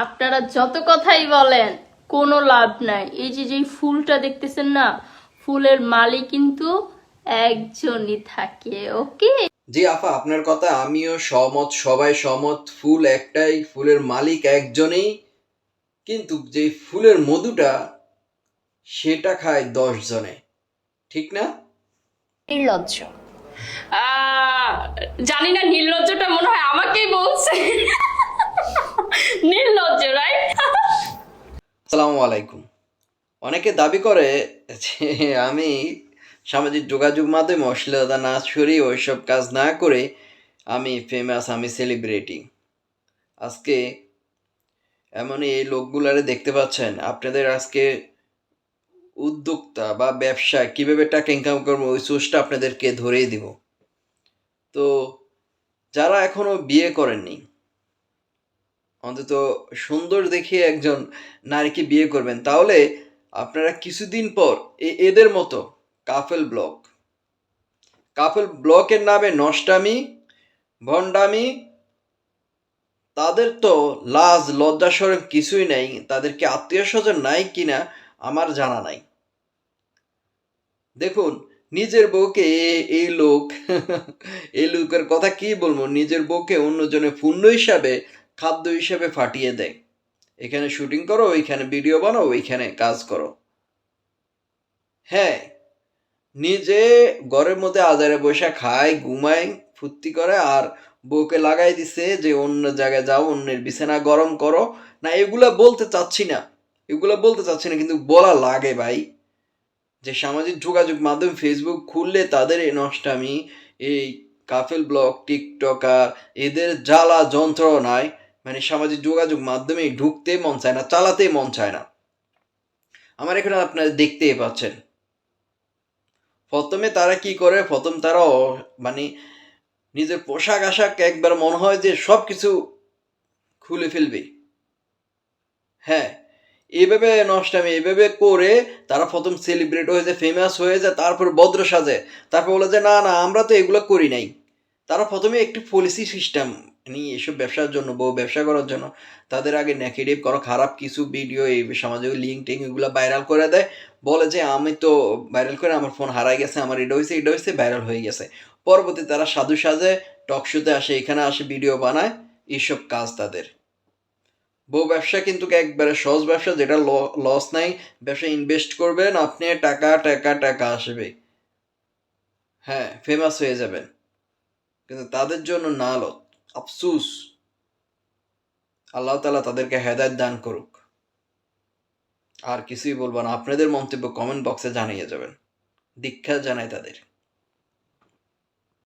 আপনারা যত কথাই বলেন কোনো লাভ নাই। এই যে যেই ফুলটা দেখতেছেন না, ফুলের মালিক কিন্তু একজনই থাকে। ওকে, জি আফা, আপনার কথা আমিও সহমত, সবাই সহমত। ফুল একটাই, ফুলের মালিক একজনেই, কিন্তু যে ফুলের মধুটা সেটা খায় 10 জনে, ঠিক না? নির্লজ্জ। আহ, জানি না, নির্লজ্জটা মনে হয় আমাকেই বলছে। নির্লজ্জ, রাইট? আসসালামু আলাইকুম। অনেকে দাবি করে যে আমি সামাজিক যোগাযোগ মাধ্যমে অশ্লীলতা না ছড়িয়ে ওইসব কাজ না করে আমি ফেমাস, আমি সেলিব্রিটি। আজকে এমনই এই লোকগুলারে দেখতে পাচ্ছেন। আপনাদের আজকে উদ্যোক্তা বা ব্যবসা কিভাবে টাকা ইনকাম করবো ওই সোর্সটা আপনাদেরকে ধরেই দিব। তো যারা এখনো বিয়ে করেননি, অন্তত সুন্দর দেখে একজন নারীকে বিয়ে করবেন, তাহলে আপনারা কিছুদিন পর এদের মতো কাপল ব্লকের নামে নষ্টামি, ভণ্ডামি, তাদের তো লাজ লজ্জা শরম কিছুই নাই। তাদেরকে আত্মীয় স্বজন নাই কিনা আমার জানা নাই। দেখুন, নিজের বউকে এই লোক এই লোকের কথা কি বলবো, নিজের বউকে অন্যজনের পণ্য হিসাবে, খাদ্য হিসাবে ফাটিয়ে দেয়। এখানে শুটিং করো, ওইখানে ভিডিও বানাও, ওইখানে কাজ করো। হ্যাঁ, নিজে ঘরের মধ্যে আজারে বসে খায়, ঘুমায়, ফুর্তি করে, আর বউকে লাগাই দিছে যে অন্য জায়গায় যাও, অন্যের বিছানা গরম করো। না, এগুলা বলতে চাচ্ছি না, কিন্তু বলা লাগে ভাই। যে সামাজিক যোগাযোগ মাধ্যম ফেসবুক খুললে তাদের এই নষ্টামি, এই কাফেল ব্লগ, টিকটকার, এদের জ্বালা যন্ত্রণায় মানে সামাজিক যোগাযোগ মাধ্যমে ঢুকতে মন চায় না, চালাতে মন চায় না। আমার এখানে আপনারা দেখতেই পাচ্ছেন। প্রথমে তারা কি করে, তারা মানে নিজের পোশাক আশাক একবার মনে হয় যে সব কিছু খুলে ফেলবে। হ্যাঁ, এভাবে নষ্টামি এভাবে করে তারা প্রথম সেলিব্রেট হয়ে যায়, ফেমাস হয়ে যায়, তারপর ভদ্র সাজে, তারপর বলে যে না না আমরা তো এগুলো করি নাই। তারা প্রথমে একটি পলিসি সিস্টেম নিয়ে এসব ব্যবসার জন্য, বউ ব্যবসা করার জন্য তাদের আগে নেগেটিভ করো, খারাপ কিছু ভিডিও এই সামাজিক লিঙ্ক টিঙ্ক এগুলো ভাইরাল করে দেয়। বলে যে আমি তো ভাইরাল করে আমার ফোন হারাই গেছে, আমার এটা হয়েছে ভাইরাল হয়ে গেছে। পরবর্তী তারা সাধু সাজে, টক শোতে আসে, এখানে আসে, ভিডিও বানায়। এইসব কাজ তাদের। বউ ব্যবসা কিন্তু একবারে সহজ ব্যবসা, যেটা লস নাই। ব্যবসা ইনভেস্ট করবেন আপনি, টাকা টাকা টাকা আসবে। হ্যাঁ, ফেমাস হয়ে যাবেন। কিন্তু তাদের জন্য না আফসুস। আল্লাহ তাআলা তাদেরকে হেদায়েত দান করুক। আর কিছুই বলবো না। আপনাদের মন্তব্য কমেন্ট বক্সে জানিয়ে যাবেন। দীক্ষা জানাই তাদের।